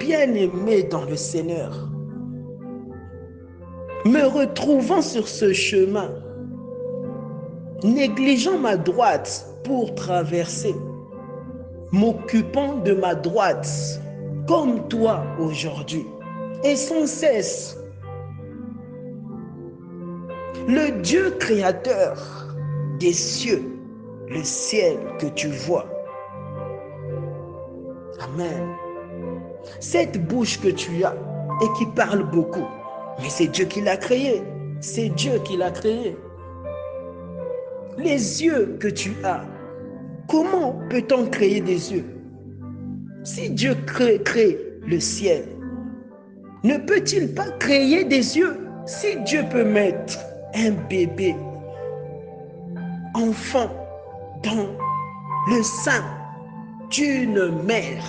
bien-aimé dans le Seigneur, me retrouvant sur ce chemin, négligeant ma droite pour traverser, m'occupant de ma droite comme toi aujourd'hui, et sans cesse, le Dieu créateur des cieux, le ciel que tu vois. Amen. Cette bouche que tu as et qui parle beaucoup, mais c'est Dieu qui l'a créé. C'est Dieu qui l'a créé. Les yeux que tu as, comment peut-on créer des yeux? Si Dieu crée le ciel, ne peut-il pas créer des yeux? Si Dieu peut mettre un bébé, enfant, dans le sein d'une mère,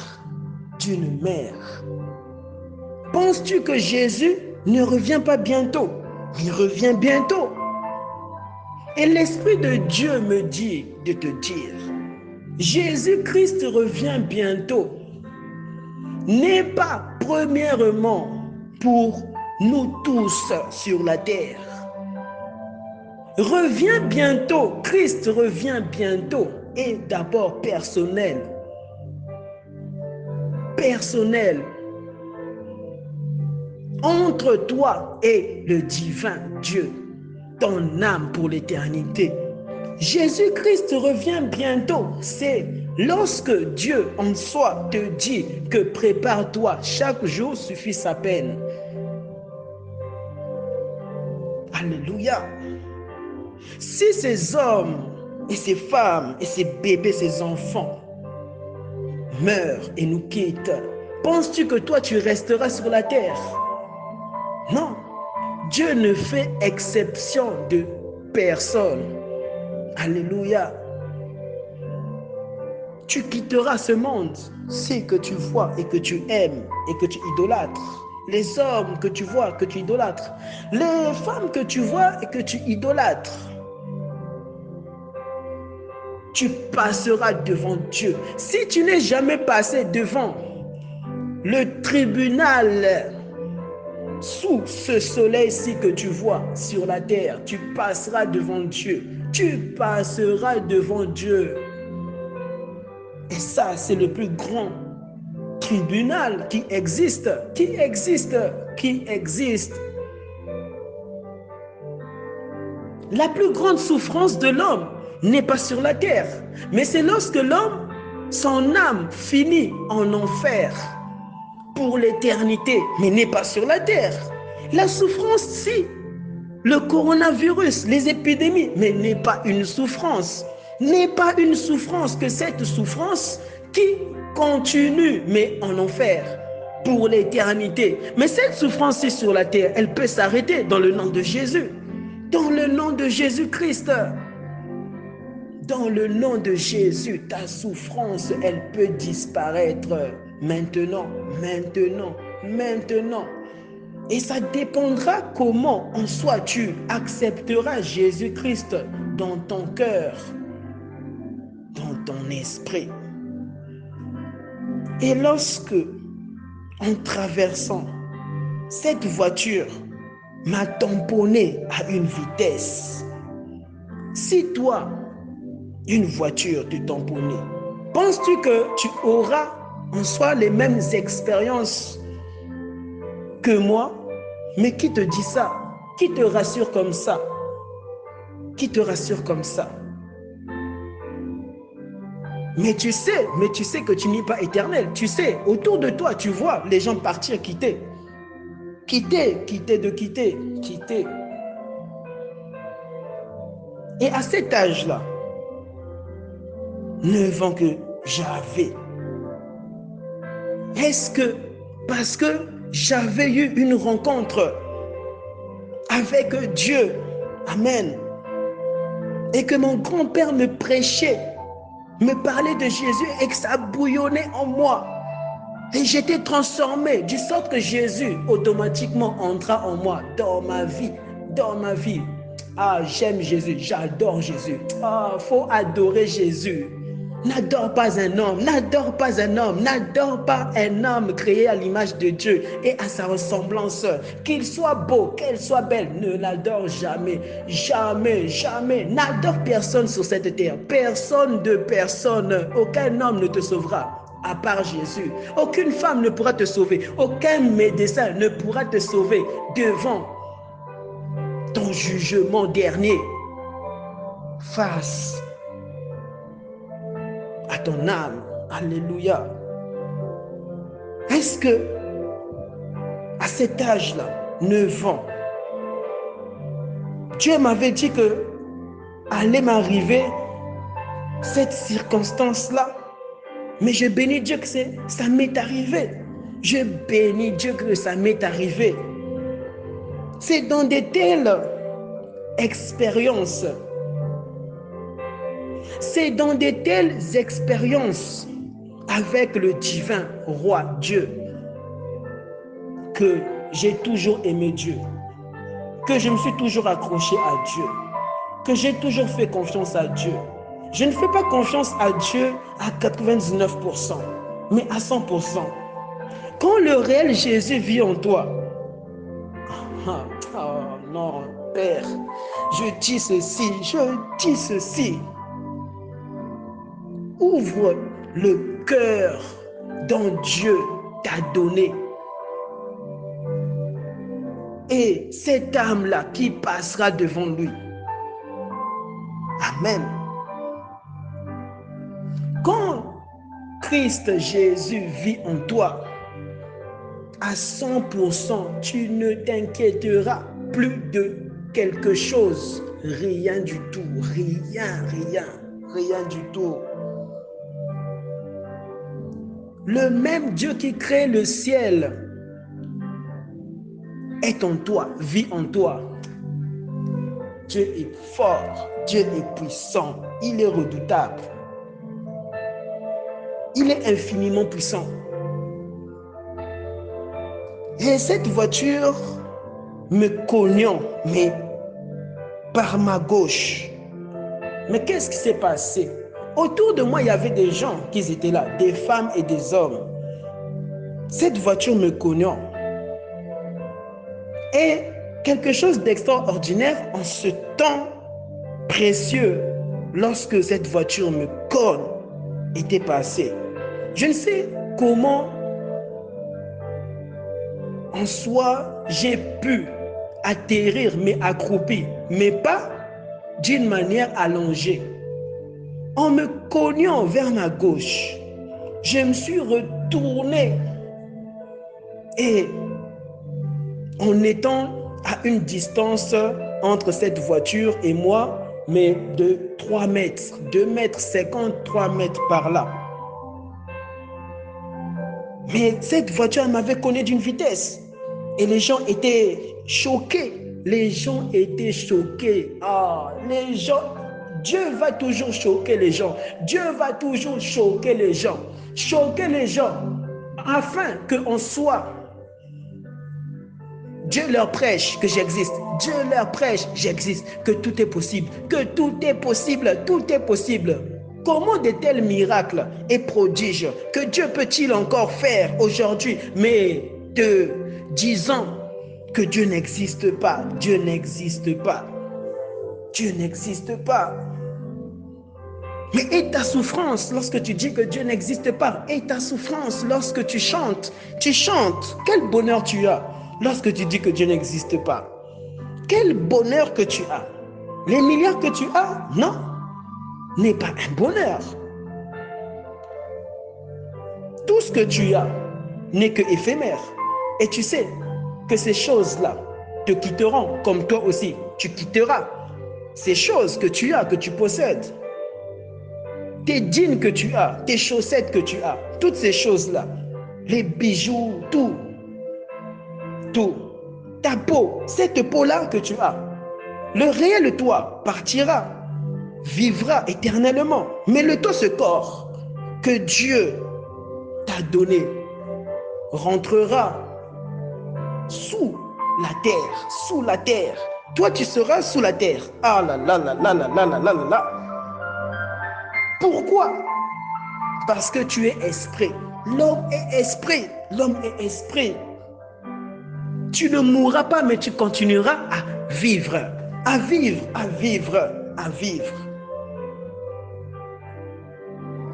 penses-tu que Jésus ne revient pas bientôt? Il revient bientôt. Et l'Esprit de Dieu me dit de te dire, Jésus-Christ revient bientôt. N'est pas premièrement pour nous tous sur la terre. Revient bientôt, Christ revient bientôt. Et d'abord personnel. Personnel. Entre toi et le divin Dieu, ton âme pour l'éternité. Jésus-Christ revient bientôt. C'est lorsque Dieu en soi te dit que prépare-toi, chaque jour suffit sa peine. Alléluia. Si ces hommes et ces femmes et ces bébés, ces enfants meurent et nous quittent, penses-tu que toi tu resteras sur la terre? Non. Dieu ne fait exception de personne. Alléluia. Tu quitteras ce monde, ce que tu vois et que tu aimes et que tu idolâtres. Les hommes que tu vois, que tu idolâtres. Les femmes que tu vois et que tu idolâtres. Tu passeras devant Dieu. Si tu n'es jamais passé devant le tribunal sous ce soleil-ci que tu vois sur la terre, tu passeras devant Dieu. Tu passeras devant Dieu. Et ça, c'est le plus grand tribunal qui existe. La plus grande souffrance de l'homme n'est pas sur la terre, mais c'est lorsque l'homme, son âme finit en enfer pour l'éternité, mais n'est pas sur la terre. La souffrance, si, le coronavirus, les épidémies, mais n'est pas une souffrance. N'est pas une souffrance que cette souffrance qui continue, mais en enfer pour l'éternité. Mais cette souffrance-ci sur la terre, elle peut s'arrêter dans le nom de Jésus. Dans le nom de Jésus-Christ. Dans le nom de Jésus, ta souffrance, elle peut disparaître maintenant. Et ça dépendra comment en soi tu accepteras Jésus-Christ dans ton cœur, dans ton esprit. Et lorsque, en traversant, cette voiture m'a tamponné à une vitesse, si toi, une voiture te tamponnait, penses-tu que tu auras en soi les mêmes expériences que moi? Mais qui te dit ça? Qui te rassure comme ça? Qui te rassure comme ça? Mais tu sais que tu n'es pas éternel. Tu sais, autour de toi, tu vois les gens partir, quitter. Et à cet âge-là, 9 ans que j'avais, est-ce que parce que j'avais eu une rencontre avec Dieu, amen, et que mon grand-père me prêchait, me parlait de Jésus et que ça bouillonnait en moi, et j'étais transformé, de sorte que Jésus automatiquement entra en moi, dans ma vie. Ah, j'aime Jésus, j'adore Jésus. Ah, faut adorer Jésus. N'adore pas un homme, n'adore pas un homme, n'adore pas un homme créé à l'image de Dieu et à sa ressemblance. Qu'il soit beau, qu'elle soit belle, ne l'adore jamais, jamais, jamais. N'adore personne sur cette terre, personne de personne. Aucun homme ne te sauvera à part Jésus. Aucune femme ne pourra te sauver, aucun médecin ne pourra te sauver devant ton jugement dernier. Face à ton âme. Alléluia. Est-ce que à cet âge-là, 9 ans, Dieu m'avait dit que allait m'arriver cette circonstance-là, mais je bénis Dieu que ça m'est arrivé. Je bénis Dieu que ça m'est arrivé. C'est dans de telles expériences, c'est dans de telles expériences avec le divin roi Dieu que j'ai toujours aimé Dieu, que je me suis toujours accroché à Dieu, que j'ai toujours fait confiance à Dieu. Je ne fais pas confiance à Dieu à 99%, mais à 100%. Quand le réel Jésus vit en toi, oh non, Père, je dis ceci, ouvre le cœur dont Dieu t'a donné. Et cette âme-là qui passera devant lui. Amen. Quand Christ Jésus vit en toi, à 100%, tu ne t'inquiéteras plus de quelque chose. Rien du tout. Rien du tout. Le même Dieu qui crée le ciel est en toi, vit en toi. Dieu est fort, Dieu est puissant, il est redoutable. Il est infiniment puissant. Et cette voiture me cognant, mais par ma gauche. Mais qu'est-ce qui s'est passé? Autour de moi, il y avait des gens qui étaient là, des femmes et des hommes. Cette voiture me cognant. Et quelque chose d'extraordinaire en ce temps précieux, lorsque cette voiture me cogne, était passée. Je ne sais comment en soi j'ai pu atterrir, mais accroupi, mais pas d'une manière allongée. En me cognant vers ma gauche, je me suis retourné et en étant à une distance entre cette voiture et moi, mais de 3 mètres, 2 mètres 50, 3 mètres par là. Mais cette voiture m'avait cogné d'une vitesse et les gens étaient choqués. Les gens étaient choqués. Ah, les gens, Dieu va toujours choquer les gens. Dieu va toujours choquer les gens. Choquer les gens afin qu'on soit. Dieu leur prêche que j'existe. Dieu leur prêche j'existe. Que tout est possible. Que tout est possible. Tout est possible. Comment de tels miracles et prodiges que Dieu peut-il encore faire aujourd'hui, mais de 10 ans que Dieu n'existe pas. Dieu n'existe pas. Dieu n'existe pas. Mais et ta souffrance lorsque tu dis que Dieu n'existe pas? Et ta souffrance lorsque tu chantes? Tu chantes. Quel bonheur tu as lorsque tu dis que Dieu n'existe pas? Quel bonheur que tu as? Les milliards que tu as? Non, n'est pas un bonheur. Tout ce que tu as n'est que éphémère. Et tu sais que ces choses-là te quitteront, comme toi aussi, tu quitteras. Ces choses que tu as, que tu possèdes, tes jeans que tu as, tes chaussettes que tu as, toutes ces choses-là, les bijoux, tout, ta peau, cette peau-là que tu as, le réel toi partira, vivra éternellement. Mais le toi, ce corps que Dieu t'a donné, rentrera sous la terre, sous la terre. Toi, tu seras sous la terre. Ah là là là là là là là là là. Pourquoi? Parce que tu es esprit. L'homme est esprit. L'homme est esprit. Tu ne mourras pas, mais tu continueras à vivre. À vivre, à vivre, à vivre.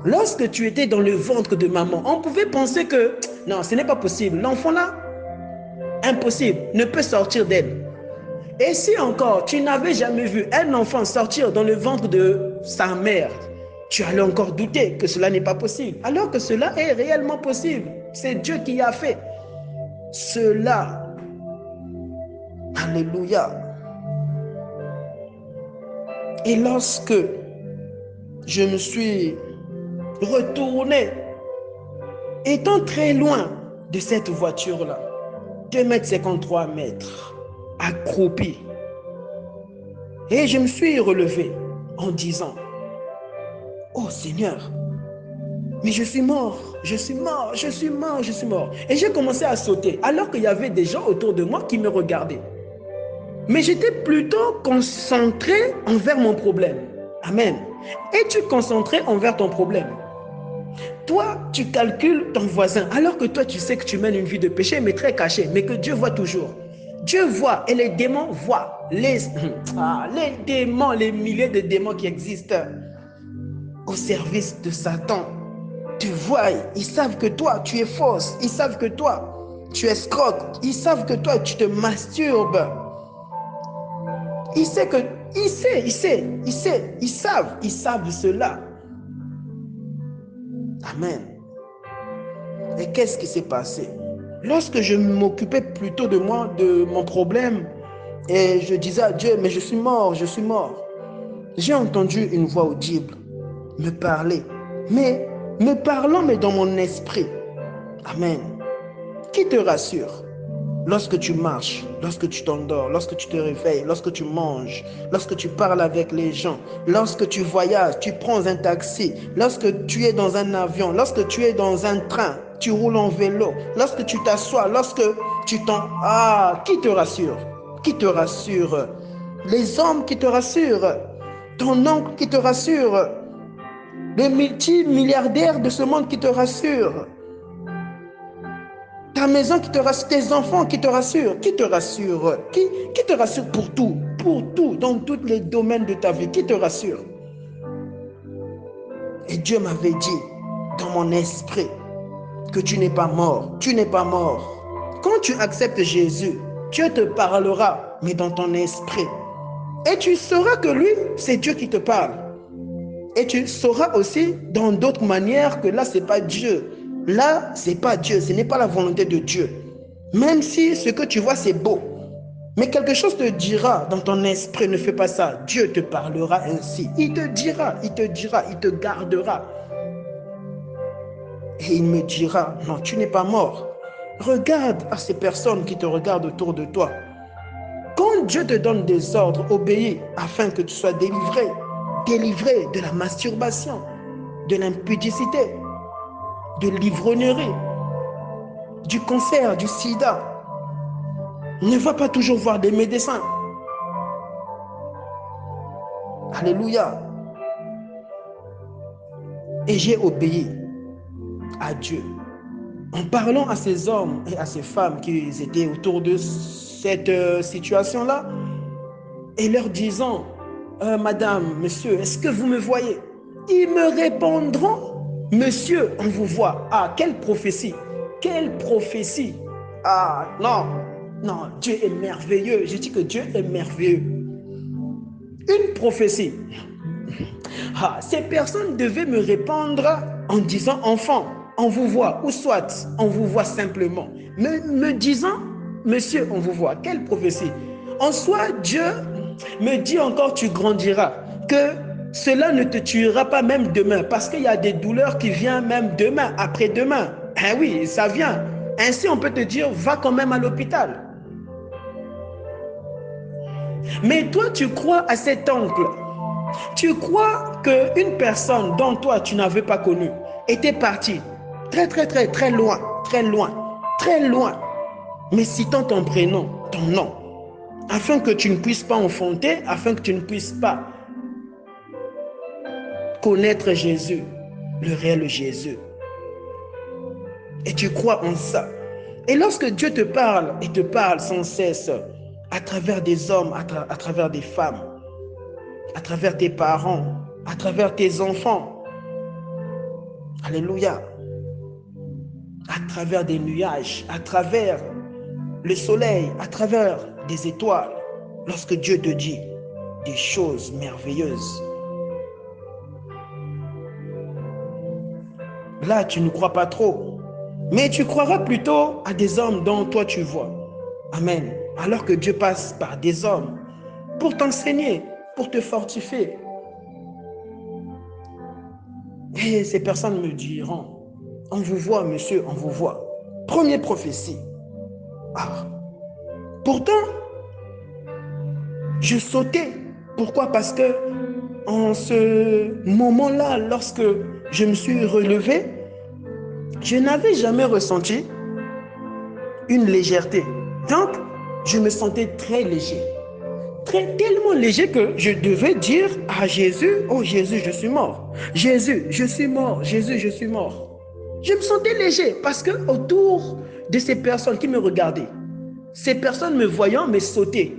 Lorsque tu étais dans le ventre de maman, on pouvait penser que non, ce n'est pas possible. L'enfant là, impossible, ne peut sortir d'elle. Et si encore tu n'avais jamais vu un enfant sortir dans le ventre de sa mère, tu allais encore douter que cela n'est pas possible. Alors que cela est réellement possible. C'est Dieu qui a fait cela. Alléluia. Et lorsque je me suis retourné, étant très loin de cette voiture-là, 2,53 m, accroupi, et je me suis relevé en disant, oh Seigneur, mais je suis mort, je suis mort, je suis mort, je suis mort. Et j'ai commencé à sauter alors qu'il y avait des gens autour de moi qui me regardaient. Mais j'étais plutôt concentré envers mon problème. Amen. Es-tu concentré envers ton problème? Toi, tu calcules ton voisin alors que toi, tu sais que tu mènes une vie de péché, mais très cachée, mais que Dieu voit toujours. Dieu voit et les démons voient. Les démons, les milliers de démons qui existent au service de Satan te voient. Ils savent que toi, tu es fausse. Ils savent que toi, tu escroques. Ils savent que toi, tu te masturbes. Ils savent cela. Amen. Et qu'est-ce qui s'est passé? Lorsque je m'occupais plutôt de moi, de mon problème, et je disais à Dieu, mais je suis mort, je suis mort. J'ai entendu une voix audible me parler, mais me parlant, mais dans mon esprit. Amen. Qui te rassure? Lorsque tu marches, lorsque tu t'endors, lorsque tu te réveilles, lorsque tu manges, lorsque tu parles avec les gens, lorsque tu voyages, tu prends un taxi, lorsque tu es dans un avion, lorsque tu es dans un train, tu roules en vélo, lorsque tu t'assois, lorsque tu t'en... Ah, qui te rassure? Qui te rassure? Les hommes qui te rassurent, ton oncle qui te rassure, le multimilliardaire de ce monde qui te rassure, ta maison qui te rassure, tes enfants qui te rassurent. Qui te rassure? Qui te rassure pour tout, dans tous les domaines de ta vie? Qui te rassure? Et Dieu m'avait dit dans mon esprit que tu n'es pas mort. Tu n'es pas mort. Quand tu acceptes Jésus, Dieu te parlera, mais dans ton esprit. Et tu sauras que lui, c'est Dieu qui te parle. Et tu sauras aussi dans d'autres manières que là, ce n'est pas Dieu. Là, ce n'est pas Dieu, ce n'est pas la volonté de Dieu. Même si ce que tu vois, c'est beau. Mais quelque chose te dira dans ton esprit, ne fais pas ça. Dieu te parlera ainsi. Il te dira, il te gardera. Et il me dira, non, tu n'es pas mort. Regarde à ces personnes qui te regardent autour de toi. Quand Dieu te donne des ordres, obéis afin que tu sois délivré. Délivré de la masturbation, de l'impudicité, de l'ivrognerie, du cancer, du sida. Ne va pas toujours voir des médecins. Alléluia. Et j'ai obéi à Dieu. En parlant à ces hommes et à ces femmes qui étaient autour de cette situation-là, et leur disant, Madame, monsieur, est-ce que vous me voyez? Ils me répondront, Monsieur, on vous voit. Ah, quelle prophétie! Quelle prophétie! Ah, non, non, Dieu est merveilleux. Je dis que Dieu est merveilleux. Une prophétie. Ah, ces personnes devaient me répondre en disant, enfant, on vous voit, ou soit, on vous voit simplement. Me disant, monsieur, on vous voit. Quelle prophétie! En soi, Dieu me dit encore, tu grandiras, que cela ne te tuera pas même demain, parce qu'il y a des douleurs qui viennent même demain, après-demain. Ah oui, ça vient. Ainsi, on peut te dire, va quand même à l'hôpital. Mais toi, tu crois à cet oncle. Tu crois qu'une personne dont toi, tu n'avais pas connu, était partie très loin, mais citant ton prénom, ton nom, afin que tu ne puisses pas enfanter, afin que tu ne puisses pas connaître Jésus. le réel Jésus. Et tu crois en ça. Et lorsque Dieu te parle, et te parle sans cesse, à travers des hommes, à travers des femmes, à travers tes parents, à travers tes enfants, alléluia, à travers des nuages, à travers le soleil, à travers des étoiles, lorsque Dieu te dit des choses merveilleuses, là tu ne crois pas trop, mais tu croiras plutôt à des hommes dont toi tu vois. Amen. Alors que Dieu passe par des hommes pour t'enseigner, pour te fortifier. Et ces personnes me diront, on vous voit monsieur, on vous voit. Première prophétie. Ah. Pourtant, je sautais. Pourquoi? Parce que en ce moment-là, lorsque je me suis relevé, je n'avais jamais ressenti une légèreté. Donc, je me sentais très léger. Tellement léger que je devais dire à Jésus, oh Jésus, je suis mort. Jésus, je suis mort. Jésus, je suis mort. Je me sentais léger parce que autour de ces personnes qui me regardaient, ces personnes me voyant me sauter,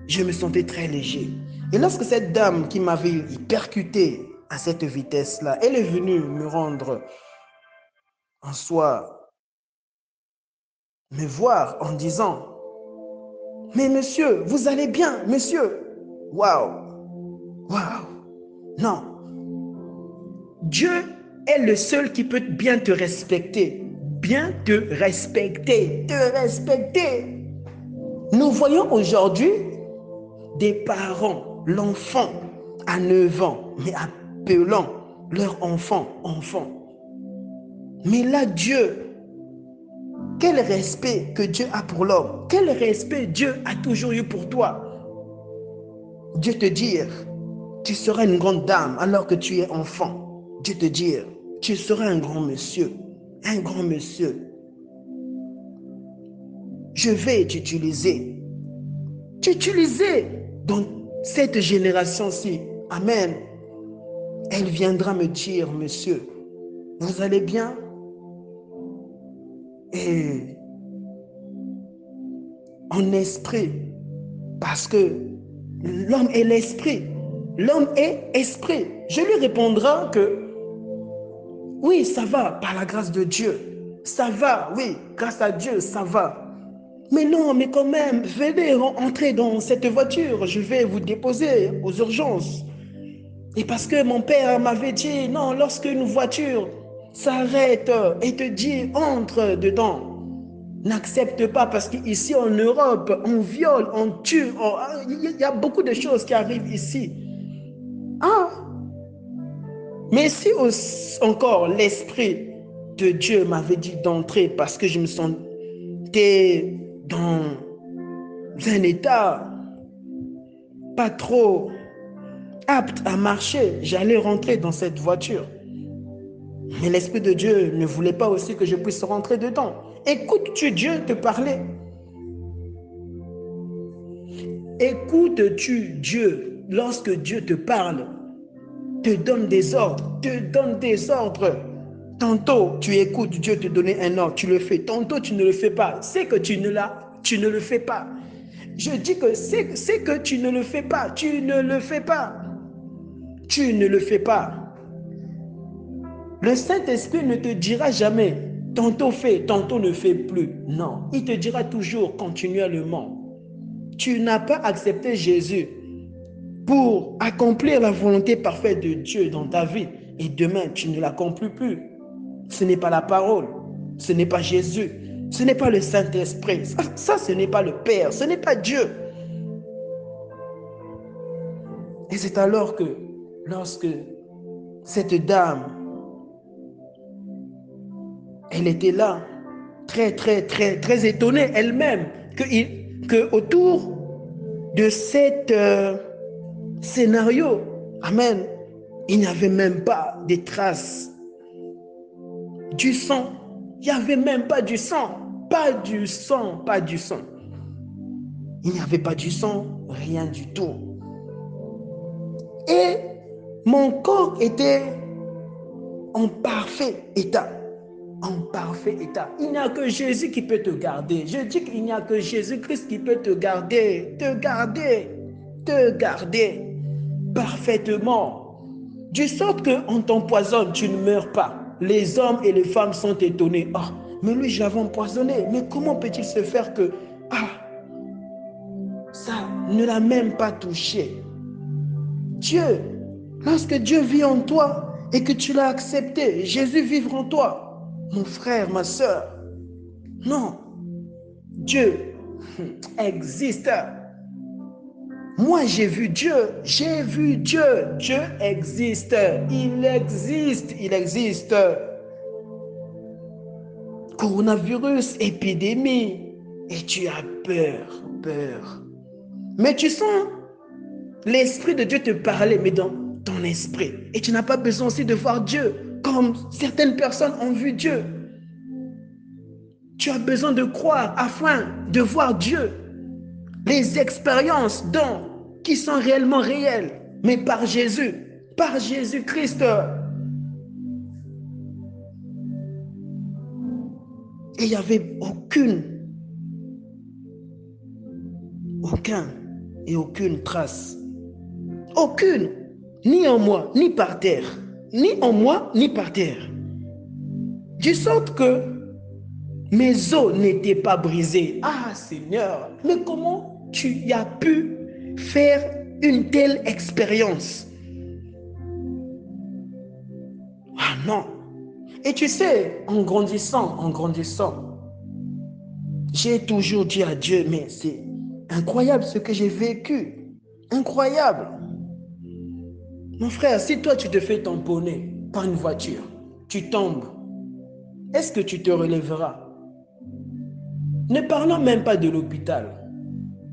je me sentais très léger. Et lorsque cette dame qui m'avait percuté à cette vitesse-là, elle est venue me rendre en soi, me voir en disant, mais monsieur, vous allez bien, monsieur? Waouh, waouh, non. Dieu est le seul qui peut bien te respecter. Bien te respecter, te respecter. Nous voyons aujourd'hui des parents, l'enfant à 9 ans, mais appelant leur enfant. Mais là, Dieu, quel respect que Dieu a pour l'homme, quel respect Dieu a toujours eu pour toi. Dieu te dit, tu seras une grande dame alors que tu es enfant. Dieu te dit, tu seras un grand monsieur, un grand monsieur. Je vais t'utiliser. T'utiliser dans cette génération-ci. Amen. Elle viendra me dire, monsieur, vous allez bien? Et en esprit, parce que l'homme est l'esprit. L'homme est esprit. Je lui répondrai que oui, ça va, par la grâce de Dieu. Ça va, oui, grâce à Dieu, ça va. Mais non, mais quand même, venez entrer dans cette voiture. Je vais vous déposer aux urgences. Et parce que mon père m'avait dit, non, lorsque une voiture s'arrête et te dit, entre dedans, n'accepte pas parce qu'ici en Europe, on viole, on tue. Il y a beaucoup de choses qui arrivent ici. Ah! Mais si encore l'Esprit de Dieu m'avait dit d'entrer parce que je me sentais dans un état pas trop apte à marcher, j'allais rentrer dans cette voiture. Mais l'Esprit de Dieu ne voulait pas aussi que je puisse rentrer dedans. Écoutes-tu Dieu te parler? Écoutes-tu Dieu lorsque Dieu te parle, te donne des ordres, Tantôt, tu écoutes Dieu te donner un ordre, tu le fais. Tantôt, tu ne le fais pas. C'est que tu ne le fais pas. Je dis que c'est que tu ne le fais pas. Tu ne le fais pas. Tu ne le fais pas. Le Saint-Esprit ne te dira jamais, tantôt fais, tantôt ne fais plus. Non, il te dira toujours continuellement. Tu n'as pas accepté Jésus pour accomplir la volonté parfaite de Dieu dans ta vie. Et demain, tu ne l'accomplis plus. Ce n'est pas la parole. Ce n'est pas Jésus. Ce n'est pas le Saint-Esprit. Ça, ce n'est pas le Père. Ce n'est pas Dieu. Et c'est alors que, lorsque cette dame, elle était là, très étonnée elle-même, que autour de cet scénario, amen, il n'y avait même pas des traces du sang. Il n'y avait même pas du sang. Pas du sang. Il n'y avait pas du sang, rien du tout. Et mon corps était en parfait état. En parfait état. Il n'y a que Jésus qui peut te garder. Je dis qu'il n'y a que Jésus-Christ qui peut te garder parfaitement. De sorte qu'on t'empoisonne, tu ne meurs pas. Les hommes et les femmes sont étonnés. Ah, mais lui, je l'avais empoisonné. Mais comment peut-il se faire que ça ne l'a même pas touché? Dieu, lorsque Dieu vit en toi et que tu l'as accepté, Jésus vivre en toi, mon frère, ma soeur, non, Dieu existe. Moi, j'ai vu Dieu, Dieu existe, il existe. Coronavirus, épidémie, et tu as peur. Mais tu sens l'Esprit de Dieu te parler, mais dans ton esprit. Et tu n'as pas besoin aussi de voir Dieu, comme certaines personnes ont vu Dieu. Tu as besoin de croire afin de voir Dieu. Les expériences qui sont réellement réelles, mais par Jésus, par Jésus-Christ. Et il n'y avait aucune trace. Aucune, ni en moi, ni par terre. Ni en moi, ni par terre. De sorte que mes os n'étaient pas brisés. Ah Seigneur, mais comment tu as pu faire une telle expérience? Ah non. Et tu sais, en grandissant, j'ai toujours dit à Dieu, mais c'est incroyable ce que j'ai vécu. Incroyable. Mon frère, si toi tu te fais tamponner par une voiture, tu tombes, est-ce que tu te relèveras? Ne parlons même pas de l'hôpital.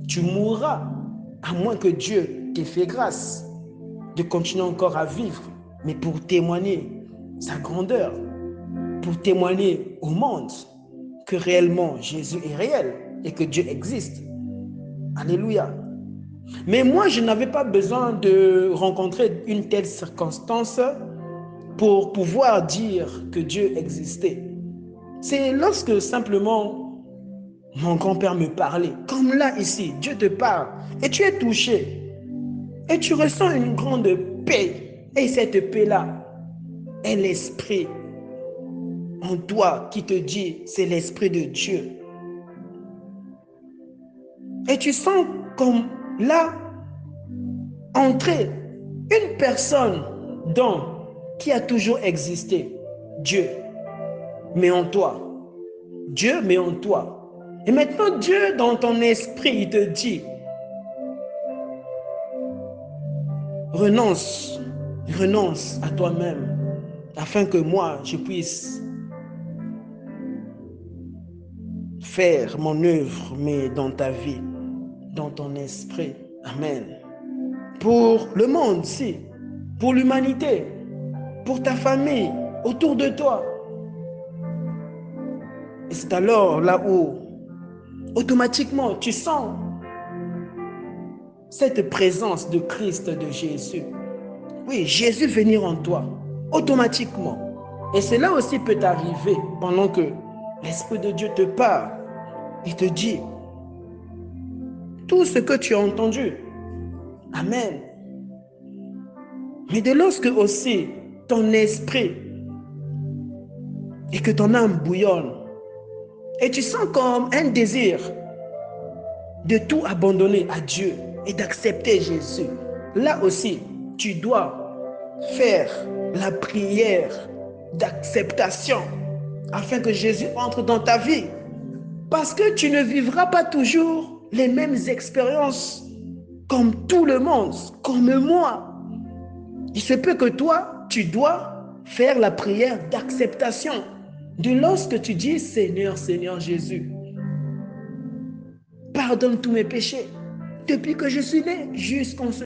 Tu mourras, à moins que Dieu t'ait fait grâce de continuer encore à vivre, mais pour témoigner sa grandeur, pour témoigner au monde que réellement Jésus est réel et que Dieu existe. Alléluia. Mais moi, je n'avais pas besoin de rencontrer une telle circonstance pour pouvoir dire que Dieu existait. C'est lorsque simplement mon grand-père me parlait, comme là ici, Dieu te parle et tu es touché et tu ressens une grande paix. Et cette paix-là est l'esprit en toi qui te dit, c'est l'esprit de Dieu. Et tu sens comme là, entrer une personne qui a toujours existé, Dieu, mais en toi. Dieu, mais en toi. Et maintenant, Dieu, dans ton esprit, il te dit, renonce à toi-même, afin que moi, je puisse faire mon œuvre, mais dans ta vie, dans ton esprit. Amen. Pour le monde, si, pour l'humanité, pour ta famille, autour de toi. Et c'est alors là où, automatiquement, tu sens cette présence de Christ, de Jésus. Oui, Jésus venir en toi, automatiquement. Et cela aussi peut arriver pendant que l'Esprit de Dieu te parle. Il te dit tout ce que tu as entendu. Amen. Mais de lorsque aussi ton esprit et que ton âme bouillonne, et tu sens comme un désir de tout abandonner à Dieu et d'accepter Jésus, là aussi, tu dois faire la prière d'acceptation afin que Jésus entre dans ta vie. Parce que tu ne vivras pas toujours les mêmes expériences comme tout le monde, comme moi. Il se peut que toi, tu dois faire la prière d'acceptation. De lorsque tu dis, Seigneur, Seigneur Jésus, pardonne tous mes péchés depuis que je suis né jusqu'en ce